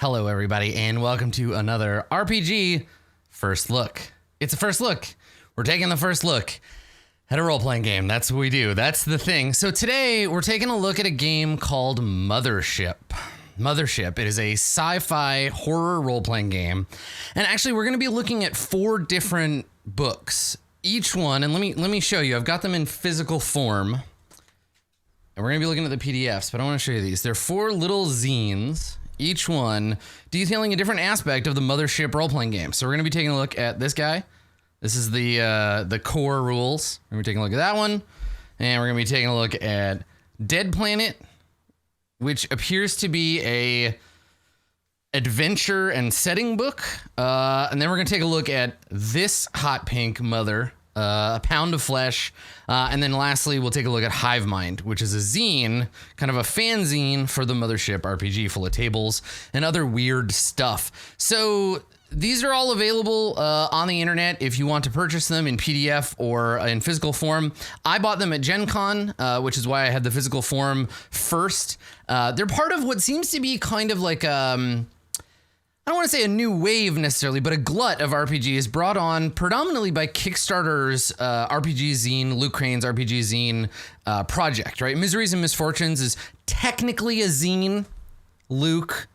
Hello, everybody, and welcome to another RPG First Look. It's a first look. We're taking the first look at a role-playing game. That's what we do. That's the thing. So today, we're taking a look at a game called Mothership. Mothership. It is a sci-fi horror role-playing game. And actually, we're going to be looking at 4 different books. Each one, and let me show you. I've got them in physical form. And we're going to be looking at the PDFs, but I want to show you these. They're 4 little zines. Each one detailing a different aspect of the Mothership role-playing game. So we're going to be taking a look at this guy. This is the core rules. We're going to be taking a look at that one. And we're going to be taking a look at Dead Planet, which appears to be a adventure and setting book. And then we're going to take a look at this hot pink mother, A Pound of Flesh. And then lastly, we'll take a look at Hive Mind, which is a zine, kind of a fanzine for the Mothership RPG, full of tables and other weird stuff. So these are all available on the internet if you want to purchase them in PDF or in physical form. I bought them at Gen Con, which is why I had the physical form first. They're part of what seems to be kind of like I don't want to say a new wave necessarily, but a glut of RPGs brought on predominantly by Kickstarter's RPG zine, Luke Crane's RPG zine project, right? Miseries and Misfortunes is technically a zine. Luke,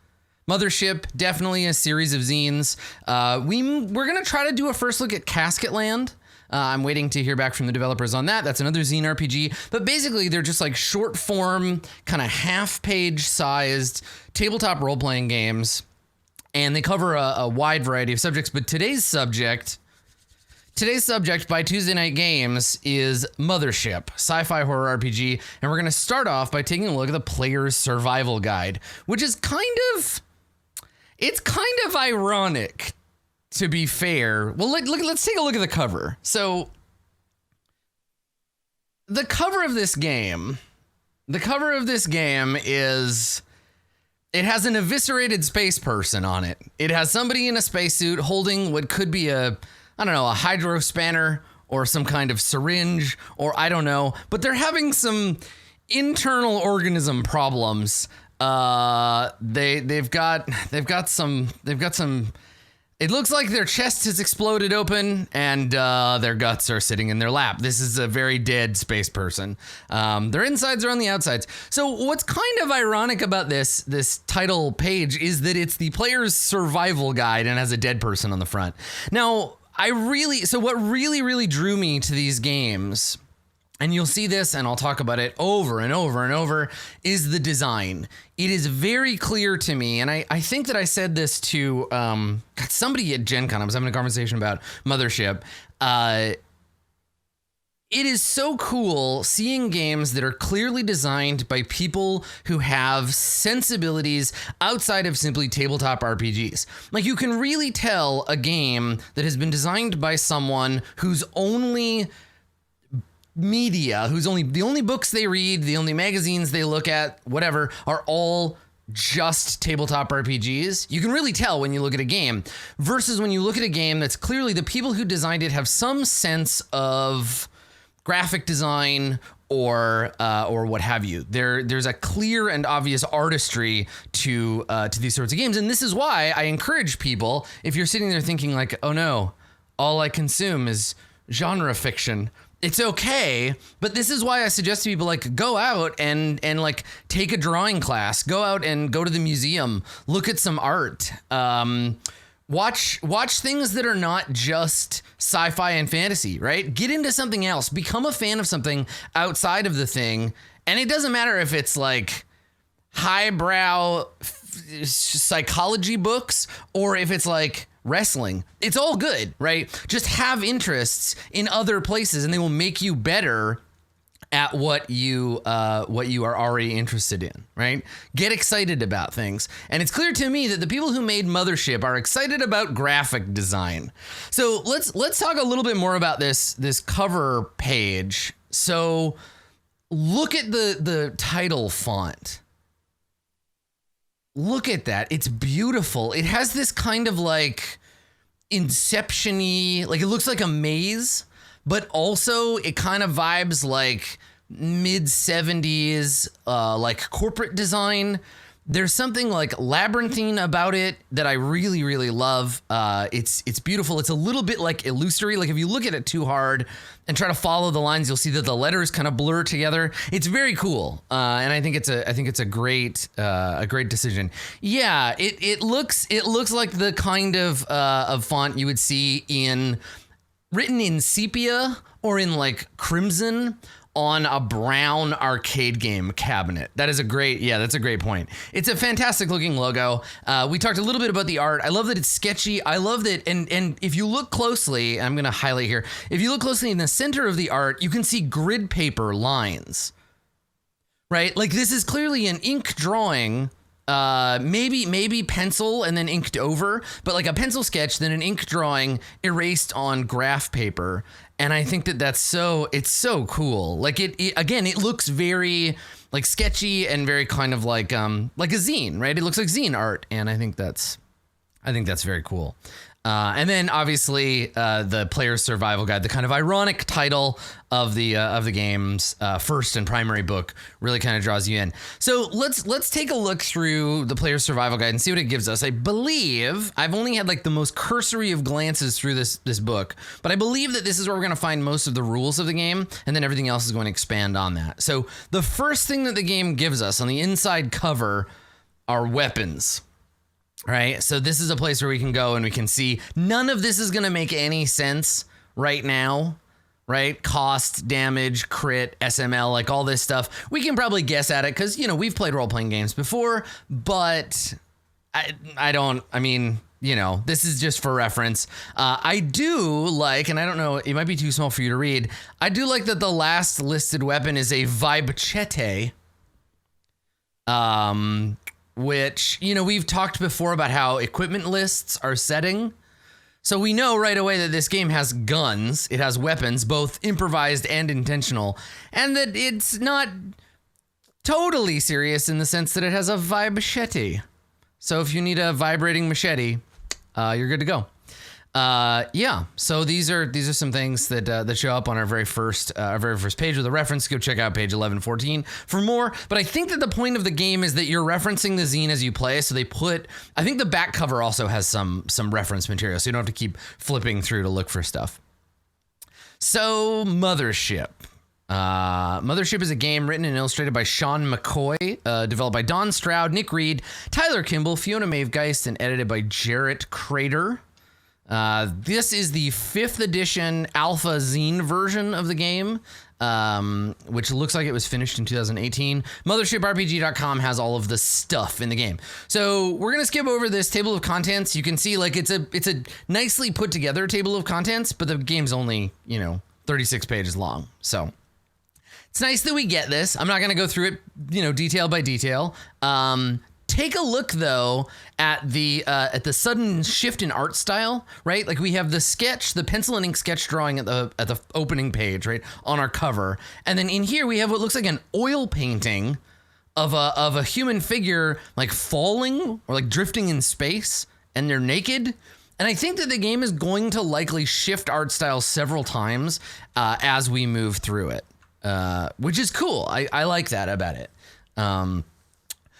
Mothership, definitely a series of zines. We're going to try to do a first look at Casketland. I'm waiting to hear back from the developers on that. That's another zine RPG. But basically, they're just like short form, kind of half-page sized tabletop role-playing games. And they cover a wide variety of subjects, but today's subject by Tuesday Night Games is Mothership, sci-fi horror RPG, and we're going to start off by taking a look at the player's survival guide, which is kind of ironic, to be fair. Well, let's take a look at the cover. So, the cover of this game is... It has an eviscerated space person on it. It has somebody in a spacesuit holding what could be a hydro spanner or some kind of syringe, or I don't know, but they're having some internal organism problems. They've got some. It looks like their chest has exploded open and their guts are sitting in their lap. This is a very dead space person. Their insides are on the outsides. So what's kind of ironic about this title page is that it's the player's survival guide and has a dead person on the front. Now, what really drew me to these games, and you'll see this, and I'll talk about it over and over and over, is the design. It is very clear to me, and I think that I said this to somebody at Gen Con. I was having a conversation about Mothership. It is so cool seeing games that are clearly designed by people who have sensibilities outside of simply tabletop RPGs. Like, you can really tell a game that has been designed by someone whose only media, the only books they read, the only magazines they look at, whatever, are all just tabletop RPGs. You can really tell when you look at a game versus when you look at a game that's clearly the people who designed it have some sense of graphic design or what have you. There's a clear and obvious artistry to these sorts of games. And this is why I encourage people, if you're sitting there thinking like, oh no, all I consume is genre fiction, it's okay, but this is why I suggest to people, like, go out and like take a drawing class, go out and go to the museum, look at some art, watch things that are not just sci-fi and fantasy, right? Get into something else, become a fan of something outside of the thing, and it doesn't matter if it's like highbrow psychology books or if it's like wrestling. It's all good, right? Just have interests in other places and they will make you better at what you are already interested in, right? Get excited about things. And it's clear to me that the people who made Mothership are excited about graphic design. So let's talk a little bit more about this cover page. So look at the title font. Look at that. It's beautiful. It has this kind of like Inception-y, like it looks like a maze, but also it kind of vibes like mid 70s, like corporate design. There's something like labyrinthine about it that I really, really love. It's beautiful. It's a little bit like illusory. Like if you look at it too hard and try to follow the lines, you'll see that the letters kind of blur together. It's very cool, and I think it's a great decision. Yeah, it looks like the kind of font you would see written in sepia or in like crimson on a brown arcade game cabinet. That's a great point. It's a fantastic looking logo. We talked a little bit about the art. I love that it's sketchy. I love that, and if you look closely, I'm gonna highlight here. If you look closely in the center of the art, you can see grid paper lines, right? Like this is clearly an ink drawing, maybe pencil and then inked over, but like a pencil sketch, then an ink drawing erased on graph paper. And I think it's so cool. Like it looks very like sketchy and very kind of like a zine, right? It looks like zine art. And I think that's very cool. And then obviously the player's survival guide, the kind of ironic title of the game's first and primary book, really kind of draws you in. So let's take a look through the player's survival guide and see what it gives us. I believe I've only had like the most cursory of glances through this book, but I believe that this is where we're going to find most of the rules of the game, and then everything else is going to expand on that. So the first thing that the game gives us on the inside cover are weapons. Right, so this is a place where we can go and we can see none of this is going to make any sense right now, right? Cost, damage, crit, SML, like all this stuff. We can probably guess at it because, we've played role-playing games before, but this is just for reference. I do like, and I don't know, it might be too small for you to read. I do like that the last listed weapon is a vibchete. Which, we've talked before about how equipment lists are setting. So we know right away that this game has guns. It has weapons, both improvised and intentional. And that it's not totally serious in the sense that it has a vibchete. So if you need a vibrating machete, you're good to go. So these are some things that show up on our very first page with a reference. Go check out page 1114 for more. But I think that the point of the game is that you're referencing the zine as you play. So I think the back cover also has some reference material, so you don't have to keep flipping through to look for stuff. So Mothership. Mothership is a game written and illustrated by Sean McCoy, developed by Don Stroud, Nick Reed, Tyler Kimball, Fiona Maevegeist, and edited by Jarrett Crater. This is the 5th edition alpha zine version of the game, which looks like it was finished in 2018. MothershipRPG.com has all of the stuff in the game. So we're going to skip over this table of contents. You can see like it's a nicely put together table of contents, but the game's only, 36 pages long. So it's nice that we get this. I'm not going to go through it, detail by detail. Take a look though at the sudden shift in art style, right? Like we have the sketch, the pencil and ink sketch drawing at the opening page, right, on our cover, and then in here we have what looks like an oil painting of a human figure like falling or like drifting in space, and they're naked. And I think that the game is going to likely shift art style several times as we move through it, which is cool. I like that about it.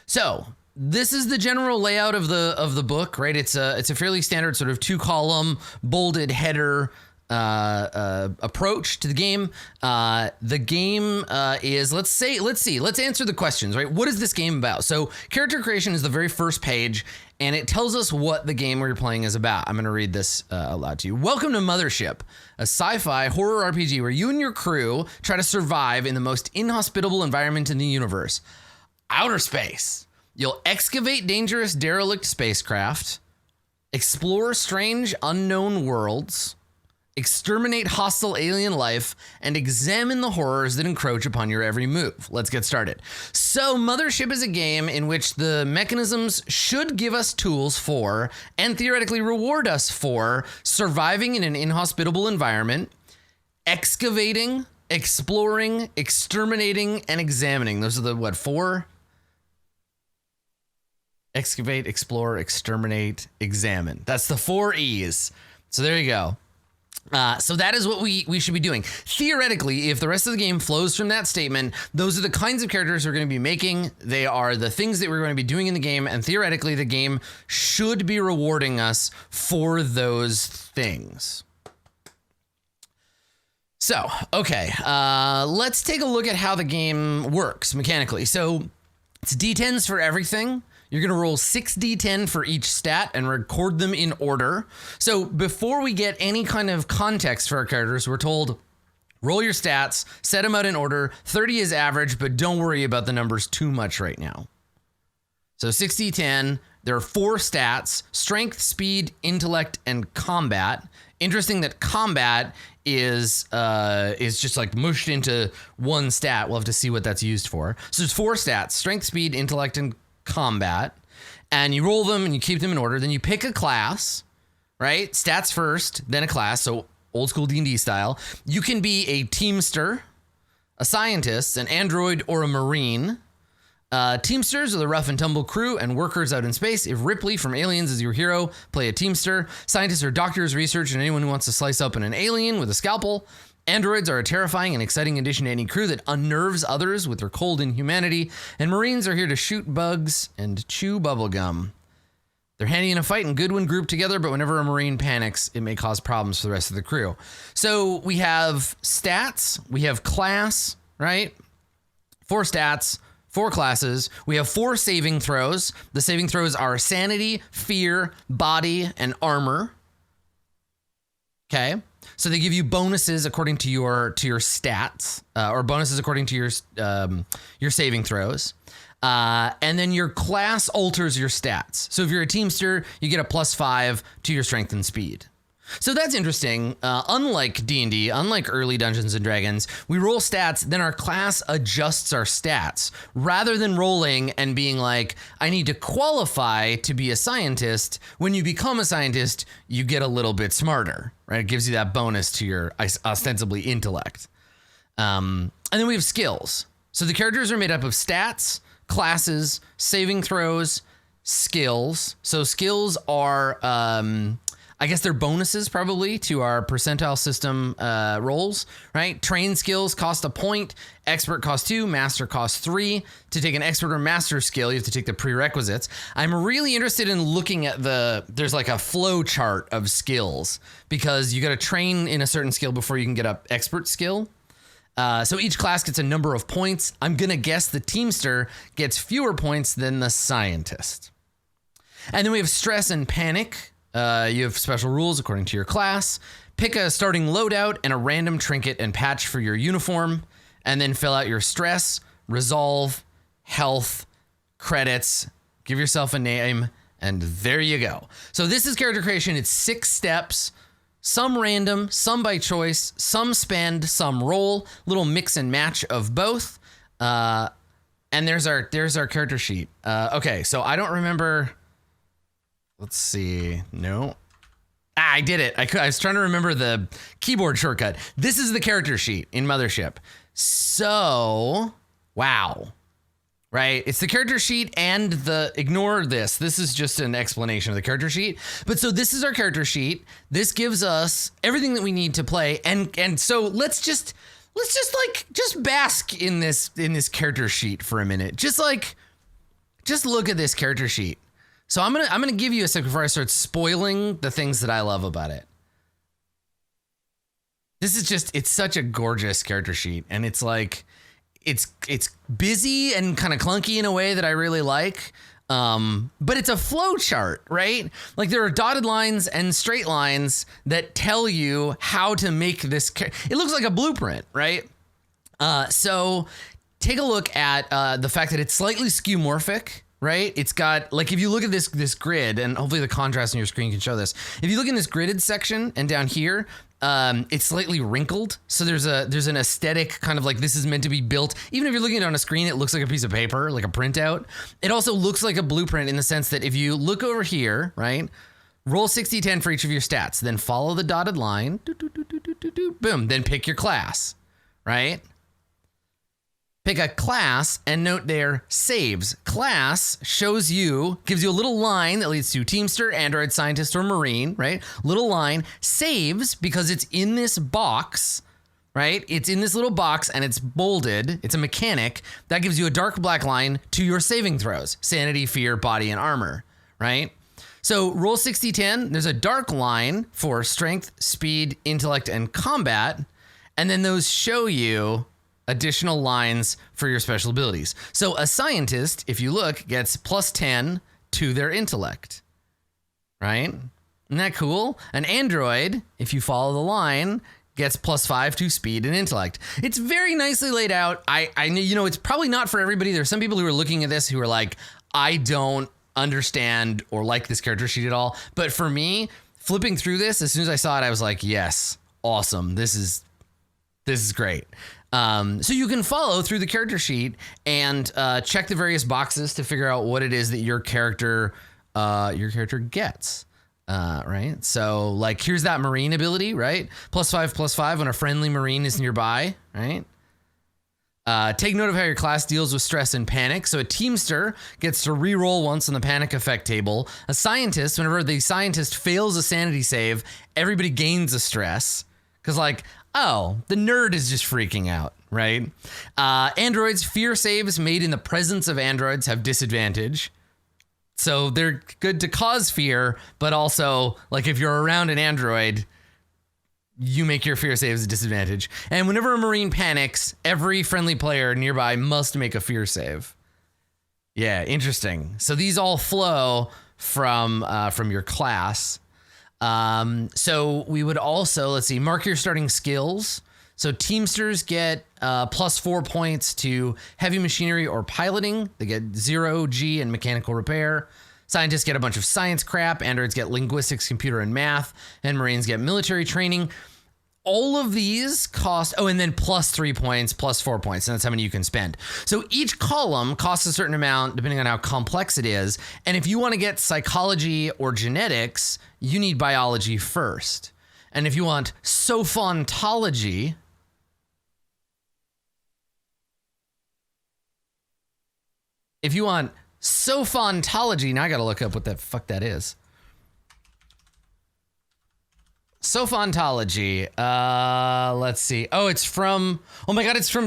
So this is the general layout of the book, right? It's a fairly standard sort of 2-column bolded header approach to the game. The game is let's answer the questions, right? What is this game about? So character creation is the very first page, and it tells us what the game we're playing is about. I'm going to read this aloud to you. Welcome to Mothership, a sci-fi horror RPG where you and your crew try to survive in the most inhospitable environment in the universe, outer space. You'll excavate dangerous derelict spacecraft, explore strange unknown worlds, exterminate hostile alien life, and examine the horrors that encroach upon your every move. Let's get started. So Mothership is a game in which the mechanisms should give us tools for, and theoretically reward us for, surviving in an inhospitable environment, excavating, exploring, exterminating, and examining. Those are the, 4? Excavate, explore, exterminate, examine. That's the 4 E's. So there you go. So that is what we should be doing. Theoretically, if the rest of the game flows from that statement, those are the kinds of characters we're going to be making. They are the things that we're going to be doing in the game, and theoretically, the game should be rewarding us for those things. So, okay, let's take a look at how the game works mechanically. So it's D10s for everything. You're going to roll 6d10 for each stat and record them in order. So before we get any kind of context for our characters, we're told, roll your stats, set them out in order. 30 is average, but don't worry about the numbers too much right now. So 6d10, there are 4 stats: strength, speed, intellect, and combat. Interesting that combat is just like mushed into one stat. We'll have to see what that's used for. So there's 4 stats: strength, speed, intellect, and combat, and you roll them and you keep them in order. Then you pick a class, right? Stats first, then a class. So old school D&D style. You can be a teamster, a scientist, an android, or a marine. Teamsters are the rough and tumble crew and workers out in space. If Ripley from Aliens is your hero, play a teamster. Scientists are doctors, research, and anyone who wants to slice up an alien with a scalpel. Androids are a terrifying and exciting addition to any crew that unnerves others with their cold inhumanity. And Marines are here to shoot bugs and chew bubblegum. They're handy in a fight and good when grouped together, but whenever a Marine panics, it may cause problems for the rest of the crew. So we have stats, we have class, right? 4 stats, 4 classes. We have 4 saving throws. The saving throws are sanity, fear, body, and armor. Okay. So they give you bonuses according to your stats, or bonuses according to your saving throws. And then your class alters your stats. So if you're a teamster, you get a +5 to your strength and speed. So that's interesting. Unlike D&D, unlike early Dungeons & Dragons, we roll stats, then our class adjusts our stats. Rather than rolling and being like, I need to qualify to be a scientist, when you become a scientist, you get a little bit smarter, right? It gives you that bonus to your ostensibly intellect. And then we have skills. So the characters are made up of stats, classes, saving throws, skills. So skills are... I guess they're bonuses probably to our percentile system rolls, right? Trained skills cost 1 point, expert costs 2, master costs 3. To take an expert or master skill, you have to take the prerequisites. I'm really interested in looking at there's like a flow chart of skills, because you got to train in a certain skill before you can get an expert skill. So each class gets a number of points. I'm going to guess the teamster gets fewer points than the scientist. And then we have stress and panic. You have special rules according to your class. Pick a starting loadout and a random trinket and patch for your uniform, and then fill out your stress, resolve, health, credits, give yourself a name, and there you go. So this is character creation. It's 6 steps, some random, some by choice, some spend, some roll, little mix and match of both. And there's our character sheet. Okay, so I don't remember... Let's see. No. I did it. I was trying to remember the keyboard shortcut. This is the character sheet in Mothership. So, wow. Right? It's the character sheet and ignore this. This is just an explanation of the character sheet. But so this is our character sheet. This gives us everything that we need to play. And so let's just bask in this character sheet for a minute. Just look at this character sheet. So I'm gonna give you a second before I start spoiling the things that I love about it. This is it's such a gorgeous character sheet, and it's like it's busy and kind of clunky in a way that I really like. But it's a flow chart, right? Like there are dotted lines and straight lines that tell you how to make this. It looks like a blueprint, right? So take a look at the fact that it's slightly skeuomorphic. Right? It's got, like, if you look at this grid, and hopefully the contrast on your screen can show this. If you look in this gridded section and down here, it's slightly wrinkled. So there's an aesthetic kind of like this is meant to be built. Even if you're looking at it on a screen, it looks like a piece of paper, like a printout. It also looks like a blueprint in the sense that if you look over here, right? Roll 60-10 for each of your stats, then follow the dotted line. Boom. Then pick your class, right? Pick a class and note their saves. Class gives you a little line that leads to Teamster, Android, Scientist, or Marine, right? Little line. Saves, because it's in this box, right? It's in this little box and it's bolded. It's a mechanic. That gives you a dark black line to your saving throws. Sanity, fear, body, and armor, right? So roll 60-10, there's a dark line for strength, speed, intellect, and combat. And then those show you additional lines for your special abilities. So a scientist, if you look, gets +10 to their intellect, right? Isn't that cool? An android, if you follow the line, gets +5 to speed and intellect. It's very nicely laid out. I it's probably not for everybody. There's some people who are looking at this who are like, I don't understand or like this character sheet at all. But for me, flipping through this, as soon as I saw it, I was like, yes, awesome. This is great. So you can follow through the character sheet and check the various boxes to figure out what it is that your character gets. Right. So like, here's that Marine ability, right? +5/+5 when a friendly Marine is nearby, right? Take note of how your class deals with stress and panic. So a Teamster gets to re-roll once on the panic effect table. A Scientist, whenever the Scientist fails a sanity save, everybody gains a stress. Because like, oh, the nerd is just freaking out, right? Androids, fear saves made in the presence of androids have disadvantage. So they're good to cause fear, but also, like, if you're around an android, you make your fear saves a disadvantage. And whenever a Marine panics, every friendly player nearby must make a fear save. Yeah, interesting. So these all flow from your class. So we would also, let's see, mark your starting skills. So Teamsters get +4 points to heavy machinery or piloting. They get 0 G in mechanical repair. Scientists get a bunch of science crap. Androids get linguistics, computer, and math. And Marines get military training. All of these cost, and then +3 points, +4 points, and that's how many you can spend. So each column costs a certain amount depending on how complex it is. And if you want to get psychology or genetics, you need biology first. And if you want sophontology, now I got to look up what the fuck that is. Sophontology. Let's see. Oh, it's from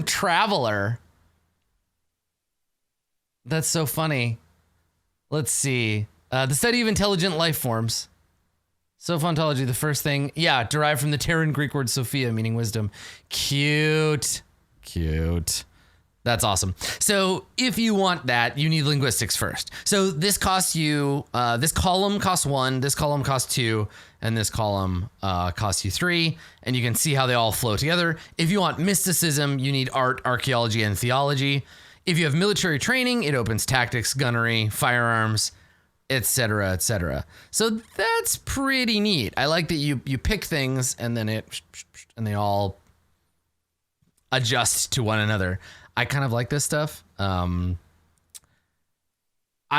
Traveler. That's so funny. Let's see. The study of intelligent life forms. Sophontology, the first thing. Yeah, derived from the Terran Greek word Sophia, meaning wisdom. Cute. That's awesome. So if you want that, you need linguistics first. So this costs you, this column costs 1, this column costs 2, and this column costs you 3. And you can see how they all flow together. If you want mysticism, you need art, archaeology, and theology. If you have military training, it opens tactics, gunnery, firearms, etc., etc. So that's pretty neat. I like that you pick things and then they all adjust to one another. I kind of like this stuff. I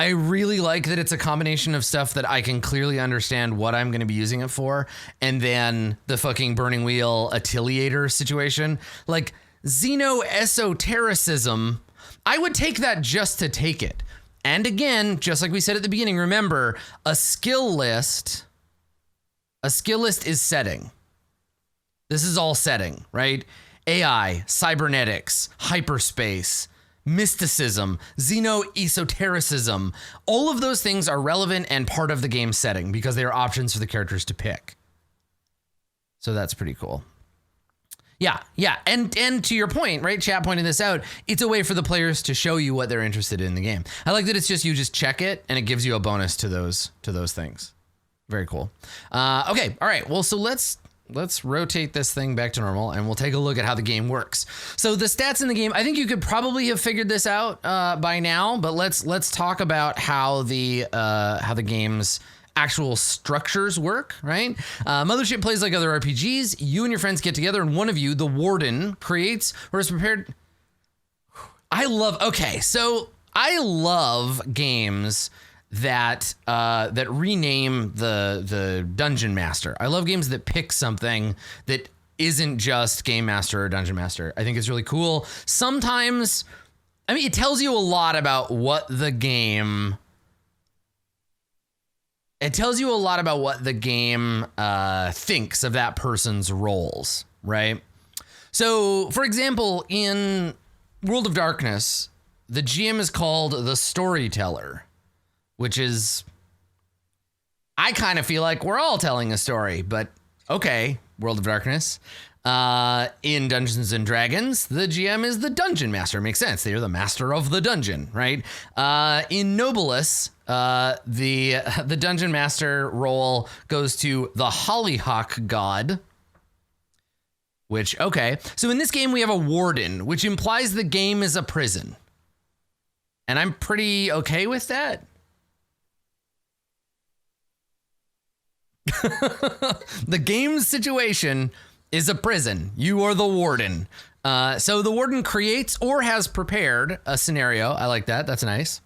really like that it's a combination of stuff that I can clearly understand what I'm going to be using it for. And then the fucking burning wheel Atiliator situation, like xenoesotericism, I would take that just to take it. And again, just like we said at the beginning, remember, a skill list is setting. This is all setting, right? AI, cybernetics, hyperspace, mysticism, xenoesotericism. All of those things are relevant and part of the game setting because they are options for the characters to pick. So that's pretty cool. Yeah. And to your point, right? Chat pointed this out. It's a way for the players to show you what they're interested in the game. I like that it's just, you just check it and it gives you a bonus to those things. Very cool. Okay. All right. Well, so let's rotate this thing back to normal and we'll take a look at how the game works. So the stats in the game, I think you could probably have figured this out by now, but let's talk about how the game's actual structures work, right? Mothership plays like other RPGs. You and your friends get together and one of you, the warden, creates or is prepared. I love games that rename the dungeon master. I love games that pick something that isn't just game master or dungeon master. I think it's really cool. Sometimes, I mean, it tells you a lot about what the game. It tells you a lot about what the game thinks of that person's roles, right? So, for example, in World of Darkness, the GM is called the storyteller, which is, I kind of feel like we're all telling a story, but okay, World of Darkness. In Dungeons and Dragons, the GM is the dungeon master. Makes sense. They are the master of the dungeon, right? In Nobilis, the dungeon master role goes to the Hollyhock god. Which, okay. So in this game, we have a warden, which implies the game is a prison. And I'm pretty okay with that. The game's situation is a prison. You are the warden. So the warden creates or has prepared a scenario. I like that. That's nice.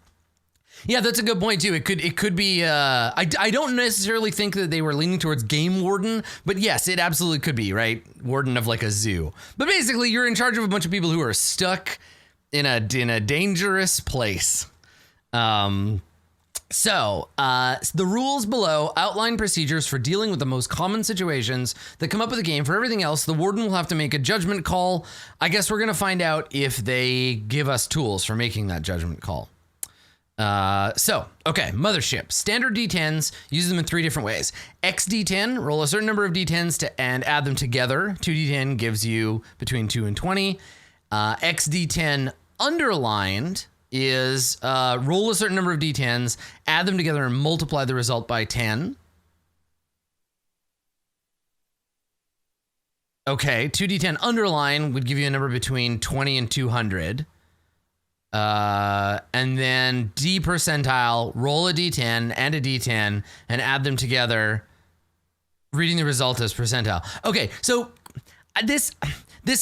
Yeah, that's a good point too. It could be. I don't necessarily think that they were leaning towards game warden, but yes, it absolutely could be, right? Warden of like a zoo. But basically, you're in charge of a bunch of people who are stuck in a dangerous place. So the rules below outline procedures for dealing with the most common situations that come up with the game. For everything else, the warden will have to make a judgment call. I guess we're going to find out if they give us tools for making that judgment call. Okay, Mothership. Standard D10s, use them in 3 different ways. XD10, roll a certain number of D10s and add them together. 2D10 gives you between 2 and 20. XD10 underlined is roll a certain number of D10s, add them together, and multiply the result by 10. Okay, 2D10 underline would give you a number between 20 and 200. And then D percentile, roll a D10 and a D10 and add them together, reading the result as percentile. Okay, so this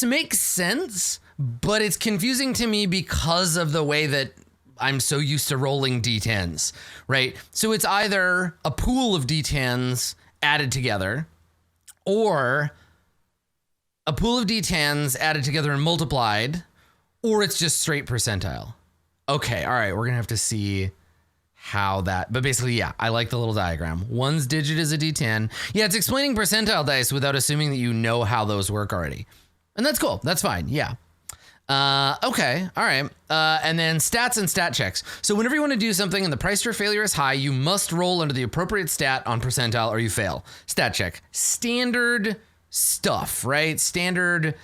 makes sense, but it's confusing to me because of the way that I'm so used to rolling D10s, right? So it's either a pool of D10s added together or a pool of D10s added together and multiplied, or it's just straight percentile. Okay, all right, we're gonna have to see how that, but basically, yeah, I like the little diagram. One's digit is a D10. Yeah, it's explaining percentile dice without assuming that you know how those work already. And that's cool, that's fine, yeah. Okay, all right. And then stats and stat checks. So whenever you want to do something and the price for failure is high, you must roll under the appropriate stat on percentile or you fail. Stat check. Standard stuff, right? Standard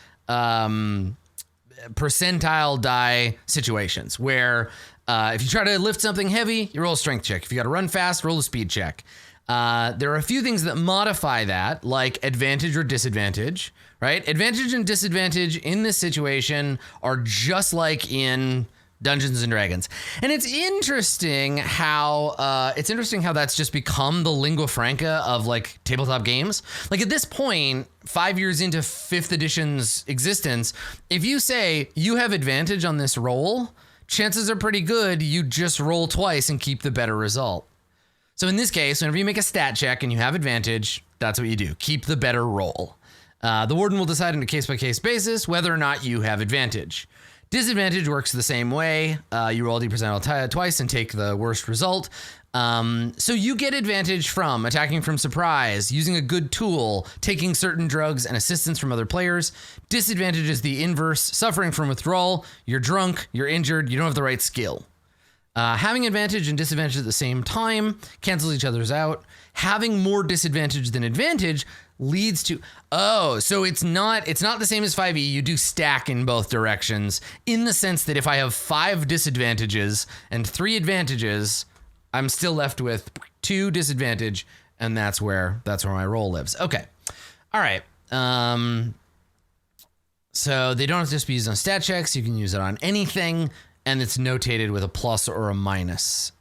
percentile die situations where if you try to lift something heavy, you roll a strength check. If you got to run fast, roll a speed check. There are a few things that modify that, like advantage or disadvantage, right? Advantage and disadvantage in this situation are just like in Dungeons and Dragons. And it's interesting how that's just become the lingua franca of like tabletop games. Like at this point, 5 years into 5th edition's existence, if you say you have advantage on this roll, chances are pretty good you just roll twice and keep the better result. So in this case, whenever you make a stat check and you have advantage, that's what you do. Keep the better roll. The warden will decide on a case-by-case basis whether or not you have advantage. Disadvantage works the same way. You roll D% twice and take the worst result. So you get advantage from attacking from surprise, using a good tool, taking certain drugs and assistance from other players. Disadvantage is the inverse, suffering from withdrawal. You're drunk, you're injured, you don't have the right skill. Having advantage and disadvantage at the same time cancels each other's out. Having more disadvantage than advantage leads to, so it's not the same as 5e. You do stack in both directions in the sense that if I have 5 disadvantages and 3 advantages, I'm still left with 2 disadvantage, and that's where my roll lives. Okay. All right. So they don't have to just be used on stat checks. You can use it on anything, and it's notated with a plus or a minus.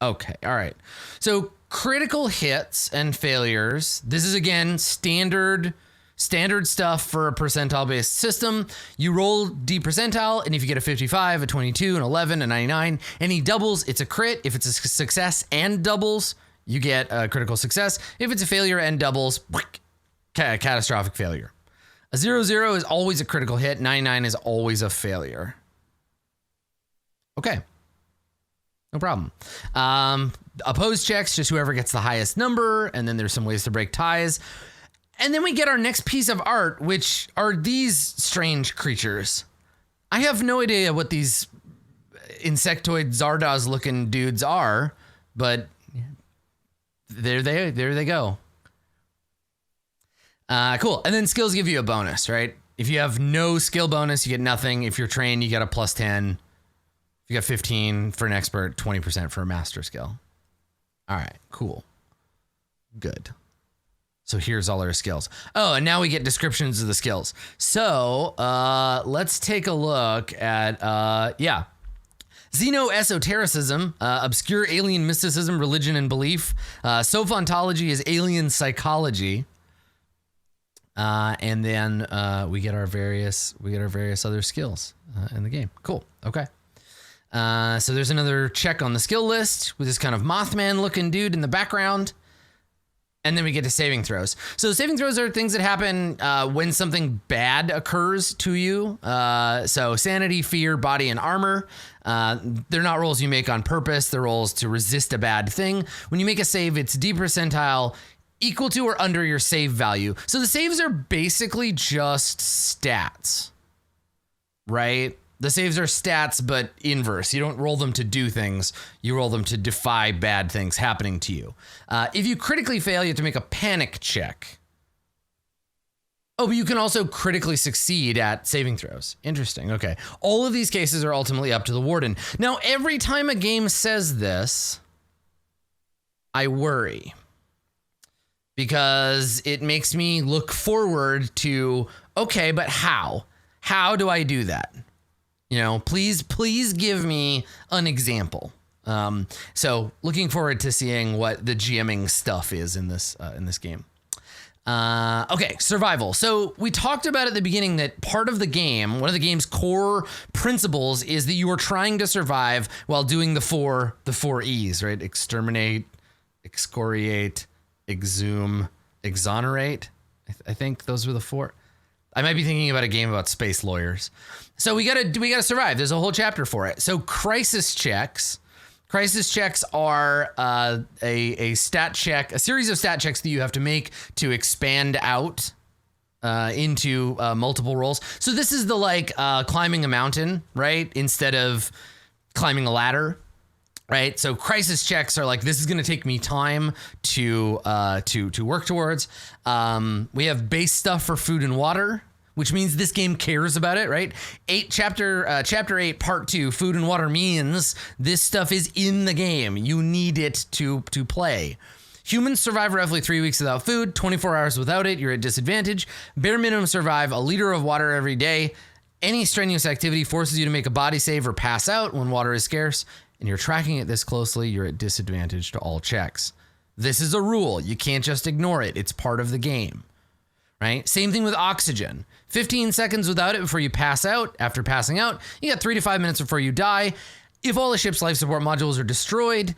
Okay. All right. So critical hits and failures. This is again standard stuff for a percentile-based system. You roll D percentile, and if you get a 55, a 22, an 11, a 99, any doubles, it's a crit. If it's a success and doubles, you get a critical success. If it's a failure and doubles, catastrophic failure. A 0-0 is always a critical hit. 9-9 is always a failure. Okay. No problem. Opposed checks, just whoever gets the highest number, and then there's some ways to break ties. And then we get our next piece of art, which are these strange creatures. I have no idea what these insectoid Zardoz looking dudes are, but there they go. Cool. And then skills give you a bonus, right? If you have no skill bonus, you get nothing. If you're trained, you get a +10. If you got 15 for an expert, 20% for a master skill. All right, cool. Good. So here's all our skills. Oh, and now we get descriptions of the skills. So let's take a look at, Xeno-esotericism, obscure alien mysticism, religion, and belief. Sophontology is alien psychology. And then we get our various other skills in the game. Cool. Okay. So there's another check on the skill list with this kind of Mothman looking dude in the background. And then we get to saving throws. So saving throws are things that happen when something bad occurs to you. So sanity, fear, body, and armor. They're not rolls you make on purpose. They're rolls to resist a bad thing. When you make a save, it's D percentile equal to or under your save value. So the saves are basically just stats, right? The saves are stats, but inverse. You don't roll them to do things. You roll them to defy bad things happening to you. If you critically fail, you have to make a panic check. Oh, but you can also critically succeed at saving throws. Interesting. Okay. All of these cases are ultimately up to the warden. Now, every time a game says this, I worry. Because it makes me look forward to, okay, but how? How do I do that? You know, please give me an example. So looking forward to seeing what the GMing stuff is in this game. Okay, survival. So we talked about at the beginning that part of the game, one of the game's core principles is that you are trying to survive while doing the four E's, right? Exterminate, excoriate, exhume, exonerate. I think those were the four. I might be thinking about a game about space lawyers. So we gotta survive. There's a whole chapter for it. So crisis checks. Crisis checks are a stat check, a series of stat checks that you have to make to expand out into multiple rolls. So this is the climbing a mountain, right? Instead of climbing a ladder, right? So crisis checks are like, this is going to take me time to work towards. We have base stuff for food and water, which means this game cares about it, right? Chapter 8, part 2, food and water means this stuff is in the game. You need it to play. Humans survive roughly 3 weeks without food, 24 hours without it, you're at disadvantage. Bare minimum survive a liter of water every day. Any strenuous activity forces you to make a body save or pass out when water is scarce, and you're tracking it this closely, you're at disadvantage to all checks. This is a rule. You can't just ignore it. It's part of the game. Right? Same thing with oxygen. 15 seconds without it before you pass out. After passing out, you got 3 to 5 minutes before you die. If all the ship's life support modules are destroyed,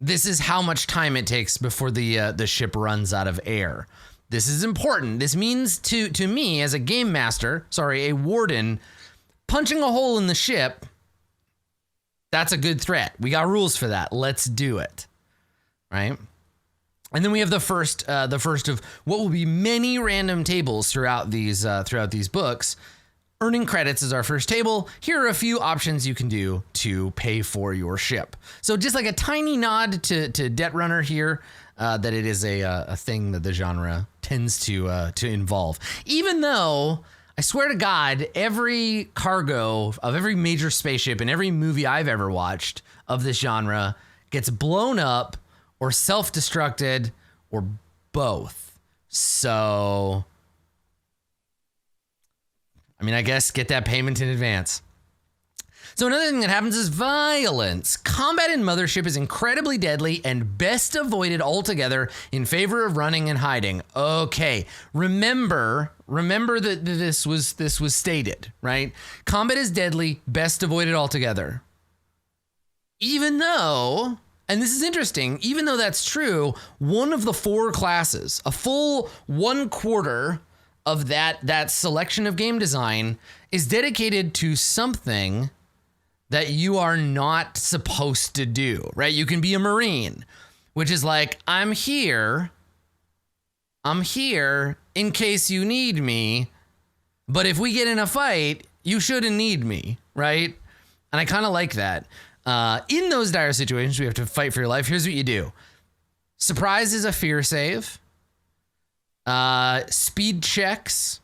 this is how much time it takes before the ship runs out of air. This is important. This means to me as a game master, a warden, punching a hole in the ship, that's a good threat. We got rules for that. Let's do it. Right? And then we have the first of what will be many random tables throughout these books. Earning credits is our first table. Here are a few options you can do to pay for your ship. So just like a tiny nod to Debt Runner here, that it is a thing that the genre tends to involve. Even though I swear to God, every cargo of every major spaceship in every movie I've ever watched of this genre gets blown up or self-destructed, or both. So, I mean, I guess get that payment in advance. So another thing that happens is violence. Combat in Mothership is incredibly deadly and best avoided altogether in favor of running and hiding. Okay, remember that this was stated, right? Combat is deadly, best avoided altogether. Even though, and this is interesting, even though that's true, one of the 4 classes, a full 1/4 of that selection of game design is dedicated to something that you are not supposed to do, right? You can be a Marine, which is like, I'm here in case you need me, but if we get in a fight, you shouldn't need me, right? And I kind of like that. In those dire situations, we have to fight for your life. Here's what you do. Surprise is a fear save. Speed checks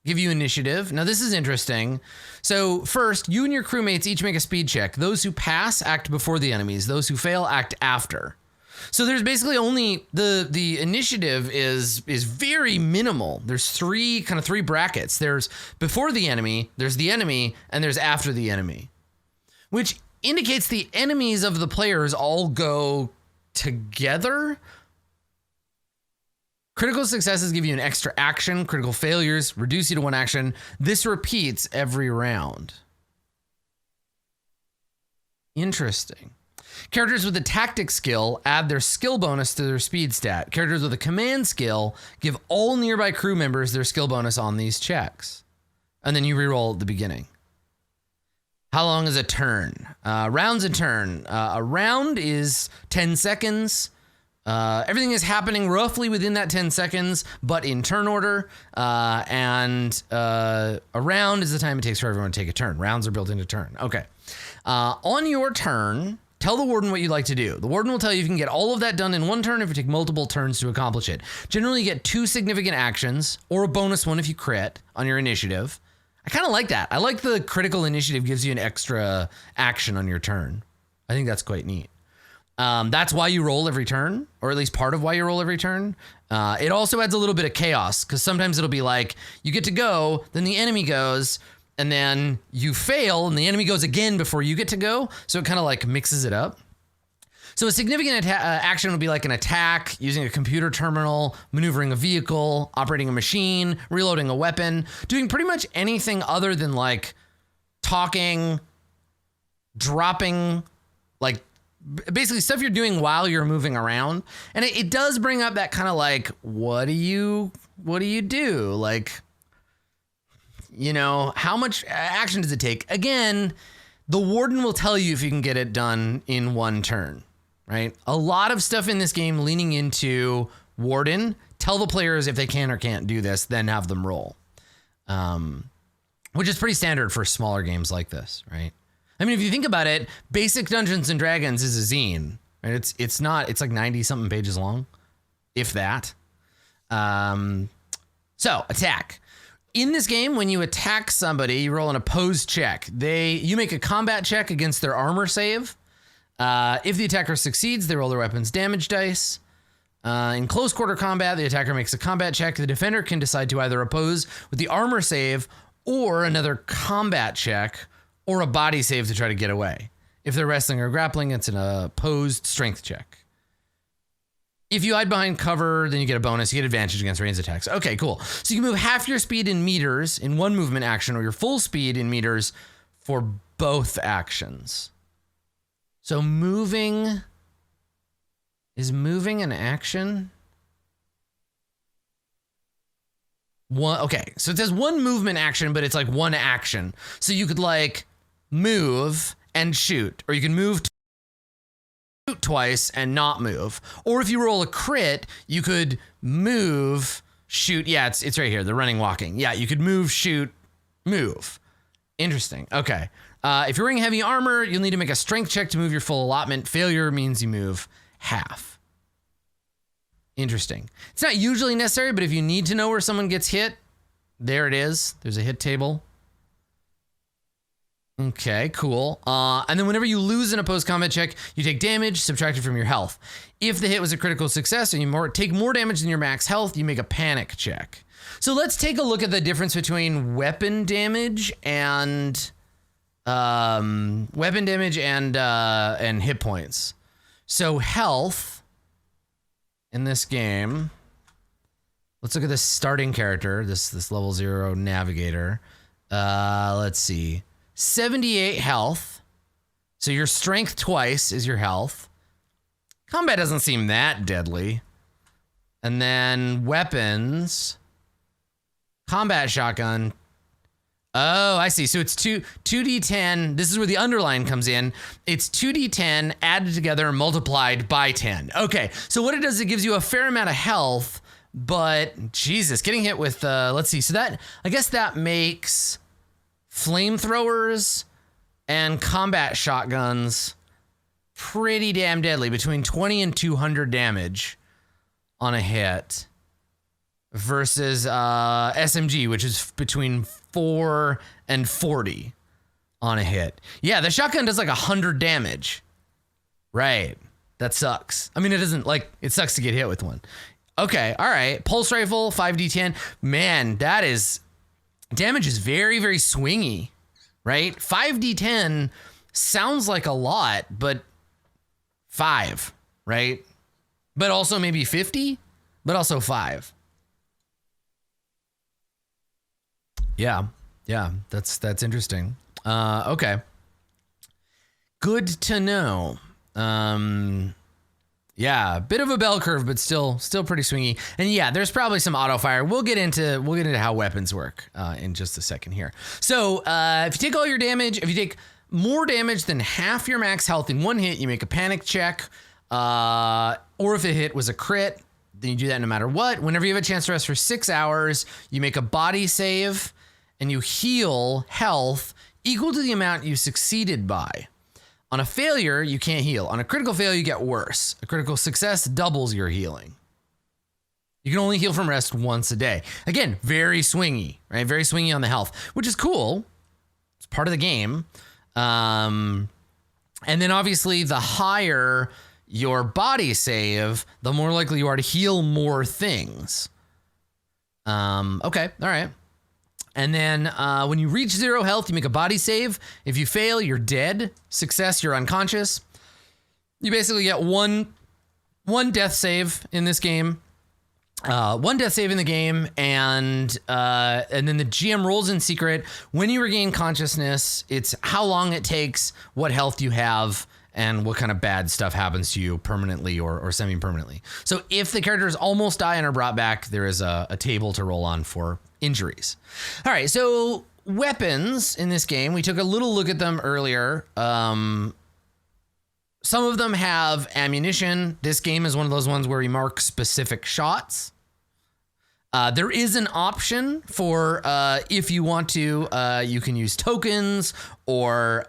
give you initiative. Now, this is interesting. So first, you and your crewmates each make a speed check. Those who pass act before the enemies. Those who fail act after. So there's basically only the initiative is very minimal. There's three brackets. There's before the enemy, there's the enemy, and there's after the enemy, which indicates the enemies of the players all go together. Critical successes give you an extra action. Critical failures reduce you to one action. This repeats every round. Interesting. Characters with a tactic skill add their skill bonus to their speed stat. Characters with a command skill give all nearby crew members their skill bonus on these checks. And then you reroll at the beginning. How long is a turn? Round's a turn. A round is 10 seconds. Everything is happening roughly within that 10 seconds, but in turn order. And a round is the time it takes for everyone to take a turn. Rounds are built into turn. Okay. On your turn, tell the warden what you'd like to do. The warden will tell you can get all of that done in one turn if you take multiple turns to accomplish it. Generally, you get 2 significant actions or a bonus one if you crit on your initiative. I kind of like that. I like the critical initiative gives you an extra action on your turn. I think that's quite neat. That's why you roll every turn, or at least part of why you roll every turn. It also adds a little bit of chaos, because sometimes it'll be like, you get to go, then the enemy goes, and then you fail, and the enemy goes again before you get to go, so it kind of like mixes it up. So a significant action would be like an attack, using a computer terminal, maneuvering a vehicle, operating a machine, reloading a weapon, doing pretty much anything other than like talking, dropping, like basically stuff you're doing while you're moving around. And it does bring up that kind of like, what do you do? Like, you know, how much action does it take? Again, the warden will tell you if you can get it done in one turn, right? A lot of stuff in this game leaning into warden, tell the players if they can or can't do this, then have them roll. Which is pretty standard for smaller games like this, right? I mean, if you think about it, basic Dungeons and Dragons is a zine, right? It's like 90 something pages long, if that. So attack. In this game, when you attack somebody, you roll an opposed check. You make a combat check against their armor save. If the attacker succeeds, they roll their weapon's damage dice. In close quarter combat, the attacker makes a combat check. The defender can decide to either oppose with the armor save or another combat check or a body save to try to get away. If they're wrestling or grappling, it's an opposed strength check. If you hide behind cover, then you get a bonus. You get advantage against ranged attacks. Okay, cool. So you can move half your speed in meters in one movement action or your full speed in meters for both actions. So is moving an action? Okay, so it says one movement action, but it's like one action. So you could like move and shoot, or you can move shoot twice and not move. Or if you roll a crit, you could move, shoot. Yeah, it's right here, the running, walking. Yeah, you could move, shoot, move. Interesting. Okay. If you're wearing heavy armor, you'll need to make a strength check to move your full allotment. Failure means you move half. Interesting. It's not usually necessary, but if you need to know where someone gets hit, there it is. There's a hit table. Okay, cool. And then whenever you lose an opposed combat check, you take damage subtracted from your health. If the hit was a critical success and you take more damage than your max health, you make a panic check. So let's take a look at the difference between weapon damage and hit points. So health in this game, let's look at this starting character, this level 0 navigator. Let's see. 78 health. So your strength twice is your health. Combat doesn't seem that deadly. And then weapons. combat shotgun. Oh, I see. So it's 2d10. This is where the underline comes in. It's 2d10 added together and multiplied by 10. Okay. So what it does, it gives you a fair amount of health, but Jesus, getting hit with, let's see. So that, I guess that makes flamethrowers and combat shotguns pretty damn deadly, between 20 and 200 damage on a hit versus SMG, which is between 4 and 40 on a hit. Yeah, the shotgun does like 100 damage. Right. That sucks. I mean, it doesn't, like, it sucks to get hit with one. Okay, all right. Pulse rifle, 5d10. Man, that is, damage is very, very swingy, right? 5d10 sounds like a lot, but 5, right? But also maybe 50, but also 5. Yeah, that's interesting. Okay. Good to know. Yeah, bit of a bell curve, but still pretty swingy. And yeah, there's probably some auto fire. We'll get into how weapons work in just a second here. So if you take all your damage, if you take more damage than half your max health in one hit, you make a panic check. Or if a hit was a crit, then you do that no matter what. Whenever you have a chance to rest for 6 hours, you make a body save and you heal health equal to the amount you succeeded by. On a failure, you can't heal. On a critical failure, you get worse. A critical success doubles your healing. You can only heal from rest once a day. Again, very swingy, right? Very swingy on the health, which is cool. It's part of the game. And then obviously the higher your body save, the more likely you are to heal more things. Okay, all right. And then when you reach 0 health, you make a body save. If you fail, you're dead. Success, you're unconscious. You basically get one death save in this game. One death save in the game, and then the GM rolls in secret. When you regain consciousness, it's how long it takes, what health you have, and what kind of bad stuff happens to you permanently or semi-permanently. So if the characters almost die and are brought back, there is a table to roll on for injuries. All right, so weapons in this game, we took a little look at them earlier. Some of them have ammunition. This game is one of those ones where we mark specific shots. There is an option for if you want to, you can use tokens, or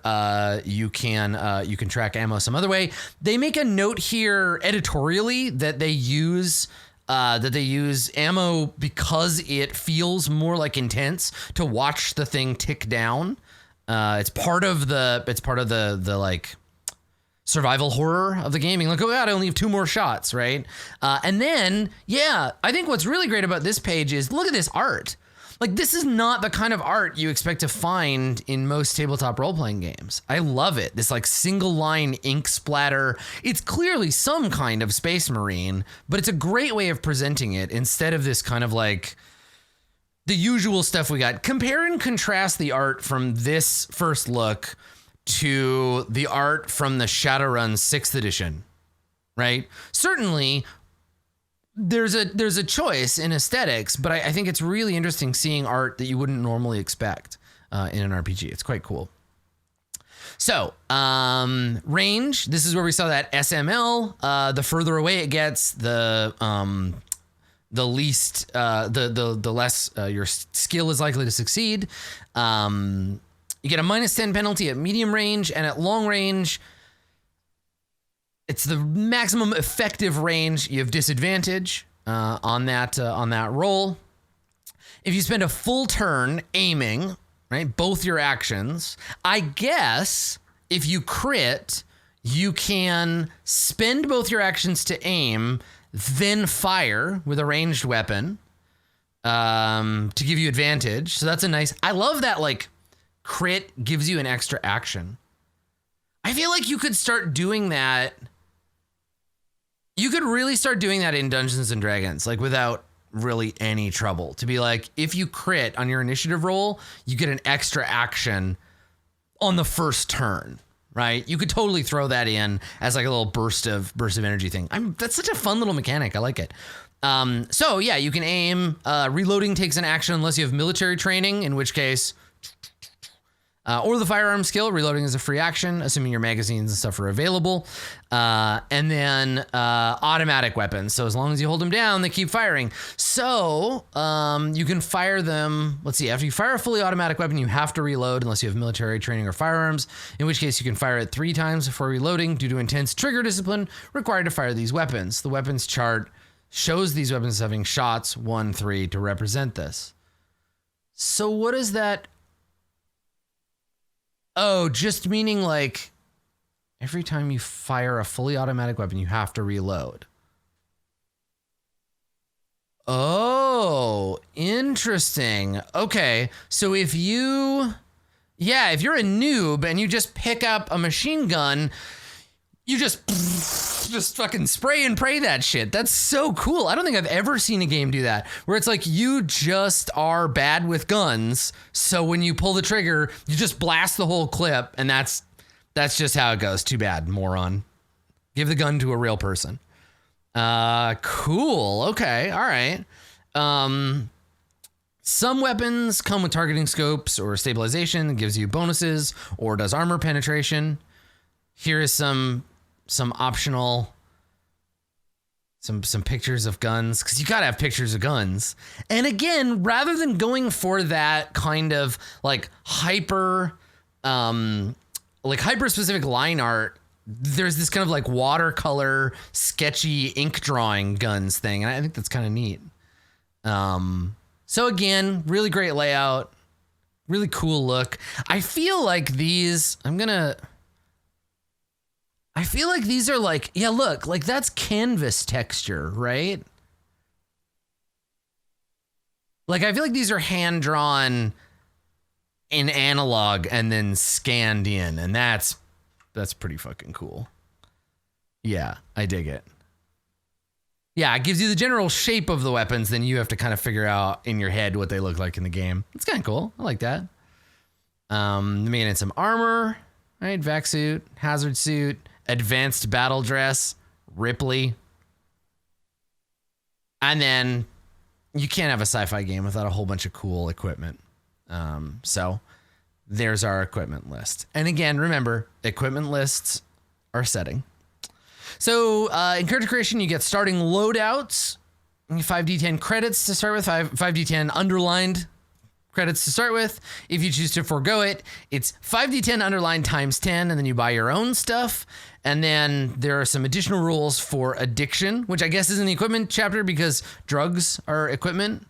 you can track ammo some other way. They make a note here editorially that they use ammo because it feels more like intense to watch the thing tick down. It's part of the like survival horror of the gaming. Like, oh God, I only have 2 more shots, right? And then, yeah, I think what's really great about this page is look at this art. Like, this is not the kind of art you expect to find in most tabletop role-playing games. I love it. This like single line ink splatter. It's clearly some kind of Space Marine, but it's a great way of presenting it instead of this kind of like the usual stuff we got. Compare and contrast the art from this first look to the art from the Shadowrun 6th edition, right? Certainly there's a choice in aesthetics, but I think it's really interesting seeing art that you wouldn't normally expect in an RPG. It's quite cool. So range, this is where we saw that SML. The further away it gets, the least, the less your skill is likely to succeed. You get a -10 penalty at medium range, and at long range, it's the maximum effective range. You have disadvantage on that roll. If you spend a full turn aiming, right, both your actions, I guess if you crit, you can spend both your actions to aim, then fire with a ranged weapon to give you advantage. So that's a nice. I love that, like, crit gives you an extra action. I feel like you could start doing that. You could really start doing that in Dungeons and Dragons, like without really any trouble. To be like, if you crit on your initiative roll, you get an extra action on the first turn, right? You could totally throw that in as like a little burst of energy thing. That's such a fun little mechanic. I like it. So yeah, you can aim. Reloading takes an action unless you have military training, in which case, or the firearm skill. Reloading is a free action, assuming your magazines and stuff are available. And then automatic weapons. So as long as you hold them down, they keep firing. So you can fire them. Let's see. After you fire a fully automatic weapon, you have to reload unless you have military training or firearms, in which case you can fire it 3 times before reloading due to intense trigger discipline required to fire these weapons. The weapons chart shows these weapons having shots 1, 3 to represent this. So what is that? Oh, just meaning like every time you fire a fully automatic weapon, you have to reload. Oh, interesting. Okay, so if you're a noob and you just pick up a machine gun, you just fucking spray and pray that shit. That's so cool. I don't think I've ever seen a game do that, where it's like you just are bad with guns, so when you pull the trigger, you just blast the whole clip, and that's just how it goes. Too bad, moron. Give the gun to a real person. Cool. Okay. All right. Some weapons come with targeting scopes or stabilization that gives you bonuses or does armor penetration. Here is some optional, some pictures of guns, because you gotta have pictures of guns. And again, rather than going for that kind of like hyper specific line art, there's this kind of like watercolor, sketchy ink drawing guns thing, and I think that's kind of neat. So again, really great layout, really cool look. I feel like these are like, yeah, look, like that's canvas texture, right? Like, I feel like these are hand drawn in analog and then scanned in, and that's pretty fucking cool. Yeah, I dig it. Yeah, it gives you the general shape of the weapons, then you have to kind of figure out in your head what they look like in the game. It's kind of cool. I like that. Making in some armor, right? Vac suit, hazard suit, advanced battle dress, Ripley. And then you can't have a sci-fi game without a whole bunch of cool equipment. So there's our equipment list. And again, remember, equipment lists are setting. So in character creation, you get starting loadouts, 5d10 credits to start with, 5d10 underlined credits to start with. If you choose to forego it, it's 5d10 underlined times 10, and then you buy your own stuff. And then there are some additional rules for addiction, which I guess is in the equipment chapter because drugs are equipment.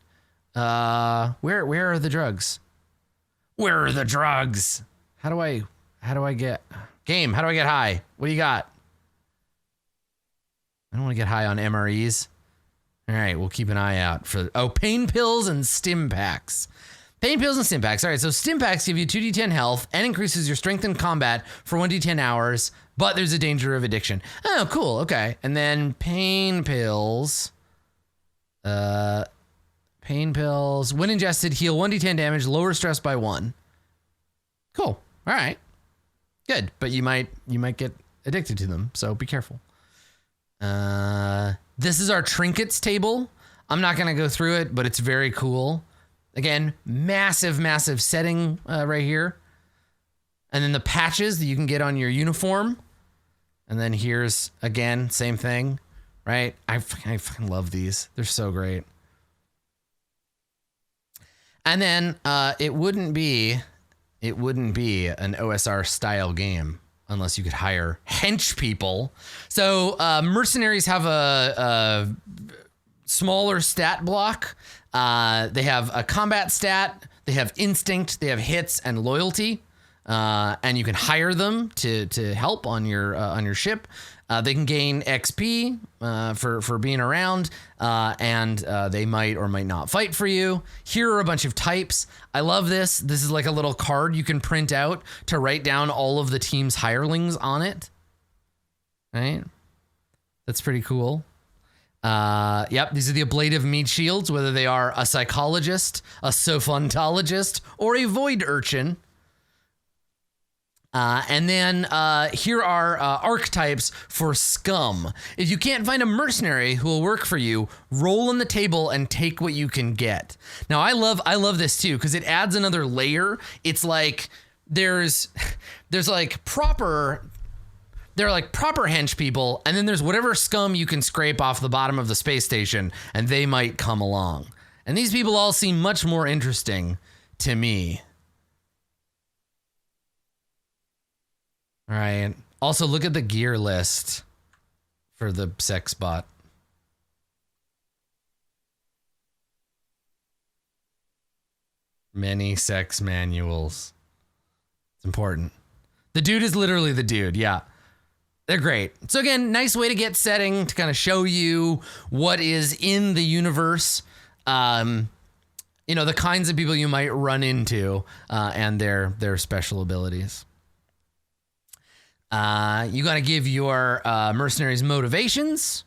Where are the drugs? Where are the drugs? How do I get high? What do you got? I don't want to get high on MREs. All right, we'll keep an eye out for, pain pills and stim packs. Pain pills and stim packs. All right, so stim packs give you 2d10 health and increases your strength in combat for 1d10 hours, but there's a danger of addiction. Oh, cool. Okay. And then pain pills. When ingested, heal 1d10 damage, lower stress by 1. Cool. All right. Good. But you might get addicted to them, so be careful. This is our trinkets table. I'm not going to go through it, but it's very cool. Again, massive setting right here. And then the patches that you can get on your uniform. And then here's, again, same thing, right? I fucking love these. They're so great. And then it wouldn't be an OSR style game unless you could hire hench people. So mercenaries have a smaller stat block. They have a combat stat, they have instinct, they have hits and loyalty, and you can hire them to help on your ship. They can gain XP for being around, and they might or might not fight for you. Here are a bunch of types. I love this. This is like a little card you can print out to write down all of the team's hirelings on it. Right? That's pretty cool. Yep, these are the ablative meat shields, whether they are a psychologist, a sophontologist, or a void urchin. And then here are archetypes for scum. If you can't find a mercenary who will work for you, roll on the table and take what you can get. Now, I love this too because it adds another layer. It's like there's like proper hench people, and then there's whatever scum you can scrape off the bottom of the space station, and they might come along. And these people all seem much more interesting to me. All right. Also, look at the gear list for the sex bot. Many sex manuals. It's important. The dude is literally the dude. Yeah. They're great. So again, nice way to get setting to kind of show you what is in the universe. You know, the kinds of people you might run into and their special abilities. You got to give your mercenaries motivations.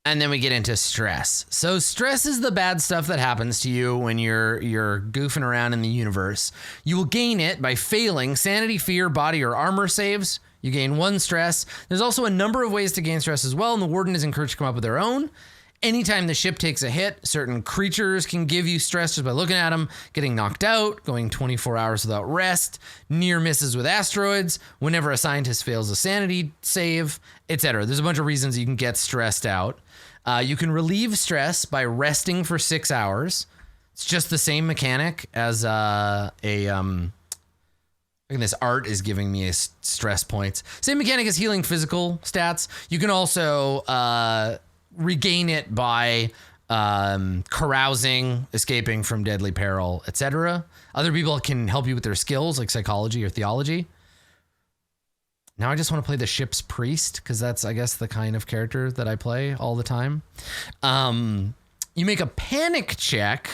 And then we get into stress. So stress is the bad stuff that happens to you when you're goofing around in the universe. You will gain it by failing sanity, fear, body, or armor saves. You gain 1 stress. There's also a number of ways to gain stress as well, and the warden is encouraged to come up with their own. Anytime the ship takes a hit, certain creatures can give you stress just by looking at them, getting knocked out, going 24 hours without rest, near misses with asteroids, whenever a scientist fails a sanity save, etc. There's a bunch of reasons you can get stressed out. You can relieve stress by resting for 6 hours. It's just the same mechanic as this art is giving me a stress points. Same mechanic as healing physical stats. You can also regain it by carousing, escaping from deadly peril, etc. Other people can help you with their skills like psychology or theology. Now I just want to play the ship's priest because that's, I guess, the kind of character that I play all the time. You make a panic check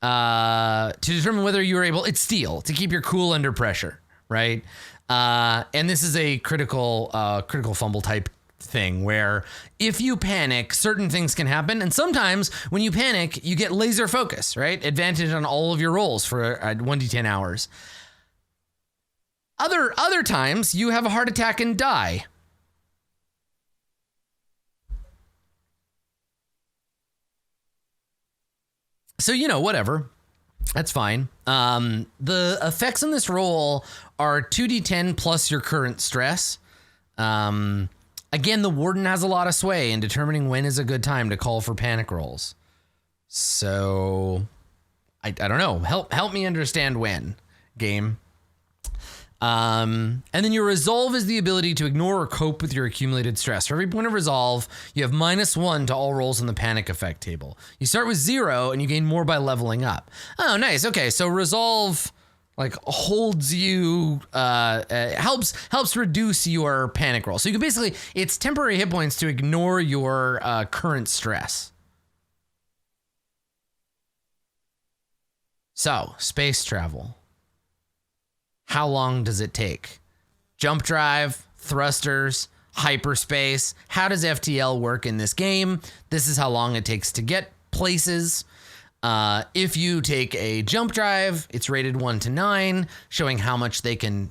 to determine whether you are able, it's steel, to keep your cool under pressure, right? And this is a critical fumble type thing where if you panic, certain things can happen. And sometimes when you panic, you get laser focus, right? Advantage on all of your rolls for 1d10 hours. Other times you have a heart attack and die. So, you know, whatever. That's fine. The effects on this roll are 2d10 plus your current stress. Again, the warden has a lot of sway in determining when is a good time to call for panic rolls. So, I don't know. Help me understand when, game. And then your resolve is the ability to ignore or cope with your accumulated stress. For every point of resolve, you have -1 to all rolls on the panic effect table. You start with 0 and you gain more by leveling up. Oh, nice. Okay, so resolve like holds you, helps reduce your panic roll. So you can basically, it's temporary hit points to ignore your current stress. So, space travel. How long does it take? Jump drive, thrusters, hyperspace. How does FTL work in this game? This is how long it takes to get places. If you take a jump drive, it's rated 1 to 9, showing how much they can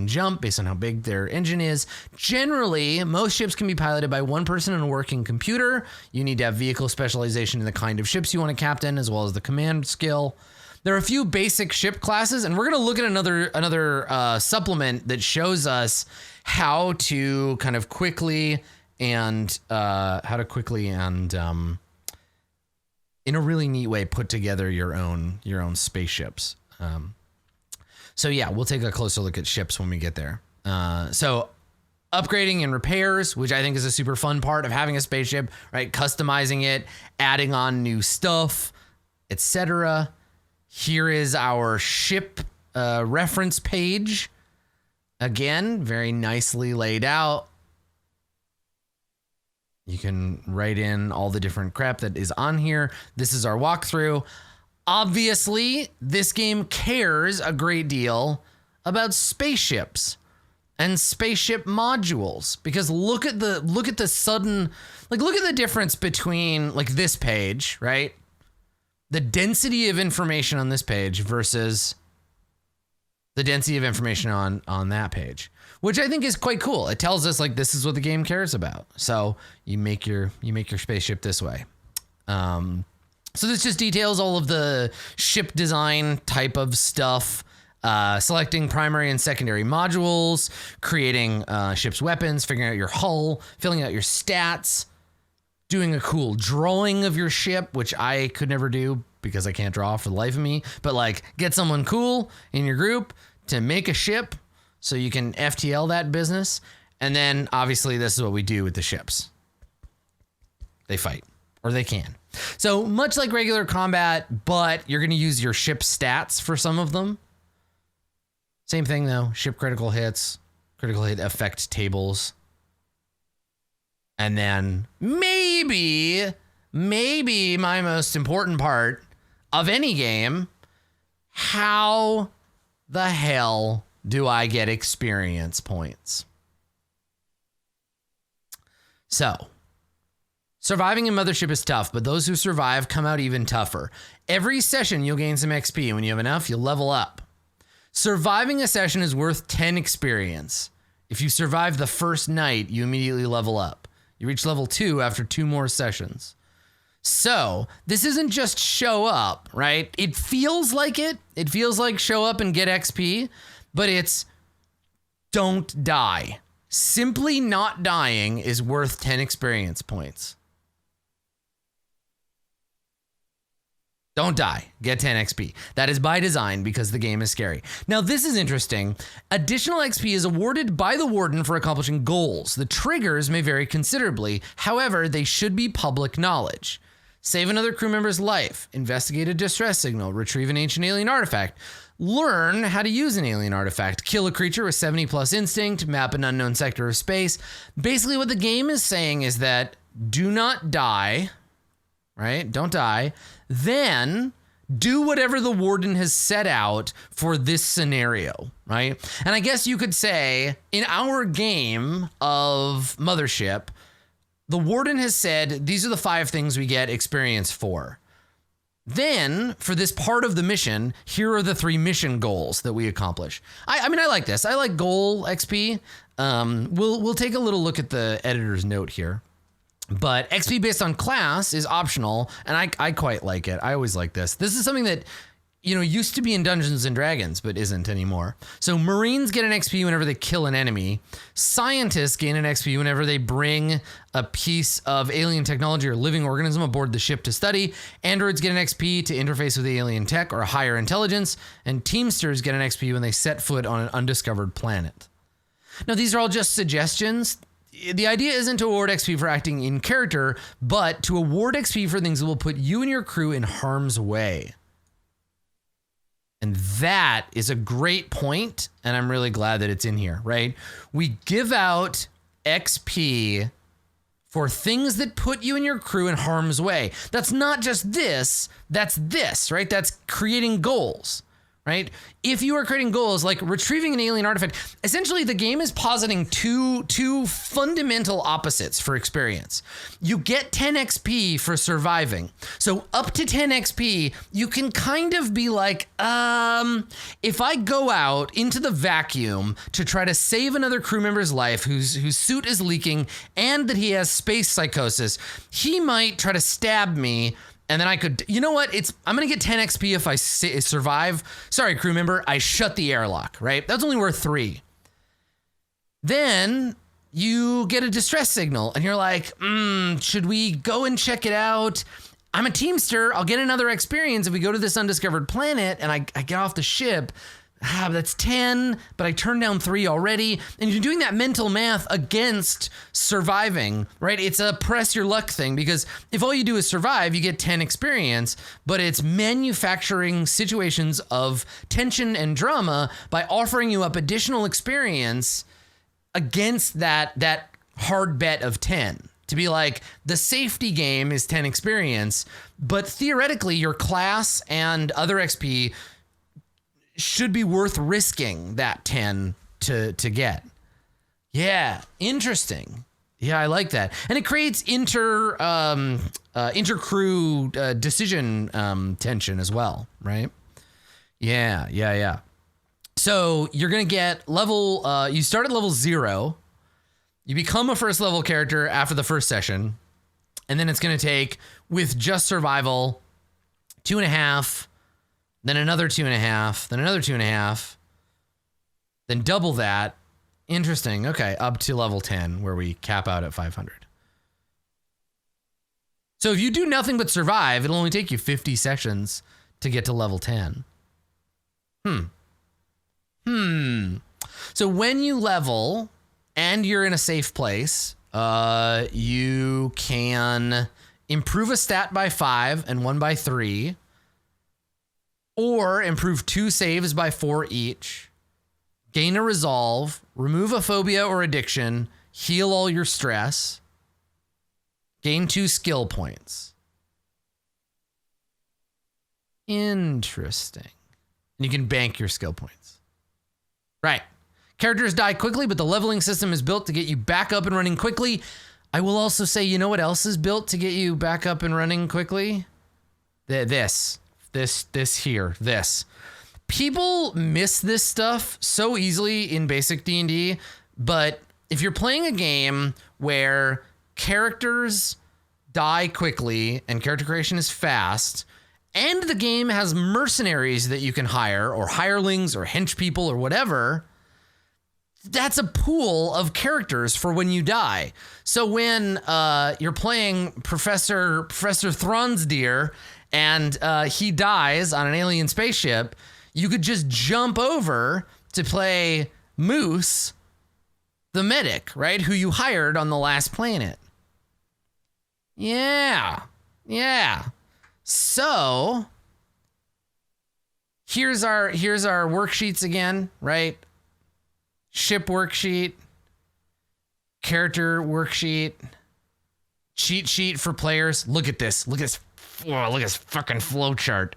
jump based on how big their engine is. Generally, most ships can be piloted by one person and a working computer. You need to have vehicle specialization in the kind of ships you want to captain, as well as the command skill. There are a few basic ship classes, and we're going to look at another supplement that shows us how to kind of quickly and in a really neat way put together your own spaceships. So yeah, we'll take a closer look at ships when we get there. So upgrading and repairs, which I think is a super fun part of having a spaceship, right? Customizing it, adding on new stuff, etc. Here is our ship reference page. Again, very nicely laid out. You can write in all the different crap that is on here. This is our walkthrough. Obviously, this game cares a great deal about spaceships and spaceship modules, because look at the sudden, like, look at the difference between like this page, right? The density of information on this page versus the density of information on that page, which I think is quite cool. It tells us like this is what the game cares about. So you make your spaceship this way. So this just details all of the ship design type of stuff, selecting primary and secondary modules, creating ship's weapons, figuring out your hull, filling out your stats, doing a cool drawing of your ship, which I could never do because I can't draw for the life of me, but like get someone cool in your group to make a ship so you can FTL that business. And then obviously this is what we do with the ships. They fight, or they can. So much like regular combat, but you're going to use your ship stats for some of them. Same thing though, ship critical hits, critical hit effect tables. And then maybe my most important part of any game, how the hell do I get experience points? So, surviving in Mothership is tough, but those who survive come out even tougher. Every session you'll gain some XP, and when you have enough, you'll level up. Surviving a session is worth 10 experience. If you survive the first night, you immediately level up. You reach level 2 after 2 more sessions. So, this isn't just show up, right? It feels like it. It feels like show up and get XP, but it's don't die. Simply not dying is worth 10 experience points. Don't die. Get 10 XP. That is by design because the game is scary. Now, this is interesting. Additional XP is awarded by the warden for accomplishing goals. The triggers may vary considerably. However, they should be public knowledge. Save another crew member's life. Investigate a distress signal. Retrieve an ancient alien artifact. Learn how to use an alien artifact. Kill a creature with 70 plus instinct. Map an unknown sector of space. Basically, what the game is saying is that do not die, right? Don't die. Then do whatever the warden has set out for this scenario, right? And I guess you could say in our game of Mothership, the warden has said, these are the 5 things we get experience for. Then, for this part of the mission, here are the 3 mission goals that we accomplish. I mean, I like this. I like goal XP. We'll take a little look at the editor's note here. But XP based on class is optional, and I quite like it. I always like this. This is something that, you know, used to be in Dungeons and Dragons, but isn't anymore. So Marines get an XP whenever they kill an enemy. Scientists gain an XP whenever they bring a piece of alien technology or living organism aboard the ship to study. Androids get an XP to interface with the alien tech or higher intelligence. And Teamsters get an XP when they set foot on an undiscovered planet. Now, these are all just suggestions. The idea isn't to award XP for acting in character, but to award XP for things that will put you and your crew in harm's way. And that is a great point, and I'm really glad that it's in here, right? We give out XP for things that put you and your crew in harm's way. That's not just this, that's this, right? That's creating goals, right? If you are creating goals like retrieving an alien artifact, essentially the game is positing two fundamental opposites for experience. You get 10 XP for surviving. So up to 10 XP, you can kind of be like, if I go out into the vacuum to try to save another crew member's life whose suit is leaking and that he has space psychosis, he might try to stab me. And then I could, you know what? I'm going to get 10 XP if I survive. Sorry, crew member, I shut the airlock, right? That's only worth 3. Then you get a distress signal and you're like, should we go and check it out? I'm a Teamster. I'll get another experience if we go to this undiscovered planet and I get off the ship. That's 10, but I turned down 3 already. And you're doing that mental math against surviving, right? It's a press your luck thing because if all you do is survive, you get 10 experience, but it's manufacturing situations of tension and drama by offering you up additional experience against that hard bet of 10. To be like, the safety game is 10 experience, but theoretically your class and other XP should be worth risking that 10 to get. Yeah, interesting. Yeah, I like that. And it creates inter-crew decision tension as well, right? Yeah. So you're going to get level, you start at level 0. You become a first level character after the first session. And then it's going to take, with just survival, 2.5, then another 2.5, then another 2.5, then double that. Interesting. Okay, up to level 10, where we cap out at 500. So if you do nothing but survive, it'll only take you 50 sessions to get to level 10. So when you level and you're in a safe place, you can improve a stat by 5 and one by 3, or improve 2 saves by 4 each, gain a resolve, remove a phobia or addiction, heal all your stress, gain 2 skill points. Interesting. And you can bank your skill points. Right. Characters die quickly, but the leveling system is built to get you back up and running quickly. I will also say, you know what else is built to get you back up and running quickly? This. People miss this stuff so easily in basic D&D, but if you're playing a game where characters die quickly and character creation is fast, and the game has mercenaries that you can hire, or hirelings or hench people or whatever, that's a pool of characters for when you die. So when you're playing Professor Thronsdeer and he dies on an alien spaceship, you could just jump over to play Moose, the medic, right? Who you hired on the last planet. Yeah. So here's our worksheets again, right? Ship worksheet, character worksheet, cheat sheet for players. Look at this. Look at this fucking flow chart.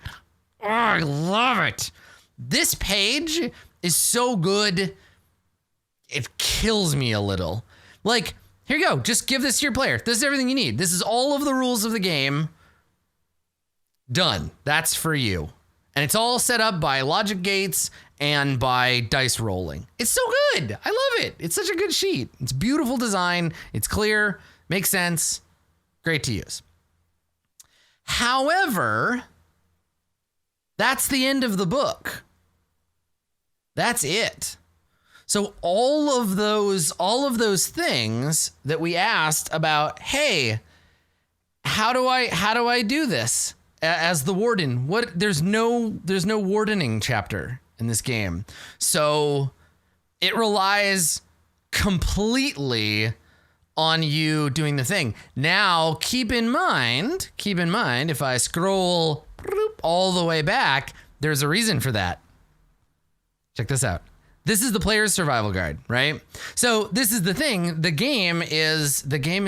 Oh, I love it. This page is so good, it kills me a little. Like, here you go. Just give this to your player. This is everything you need. This is all of the rules of the game. Done. That's for you. And it's all set up by logic gates and by dice rolling. It's so good. I love it. It's such a good sheet. It's beautiful design. It's clear. Makes sense. Great to use. However, that's the end of the book. That's it. So all of those things that we asked about, hey, how do I do this as the warden? There's no wardening chapter in this game. So it relies completely on you doing the thing. Now, keep in mind, if I scroll all the way back, there's a reason for that. Check this out. This is the player's survival guide, right? So this is the thing. The game is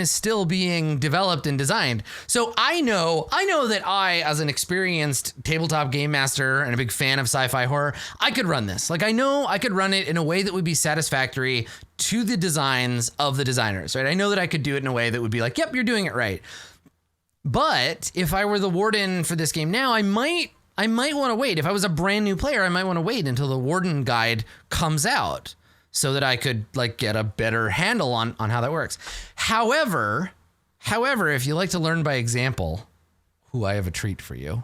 still being developed and designed. So I know that I, as an experienced tabletop game master and a big fan of sci-fi horror, I could run this. Like, I know I could run it in a way that would be satisfactory to the designs of the designers, right? I know that I could do it in a way that would be like, yep, you're doing it right. But if I were the warden for this game now, I might want to wait. If I was a brand new player, I might want to wait until the warden guide comes out so that I could get a better handle on how that works. However, if you like to learn by example, I have a treat for you.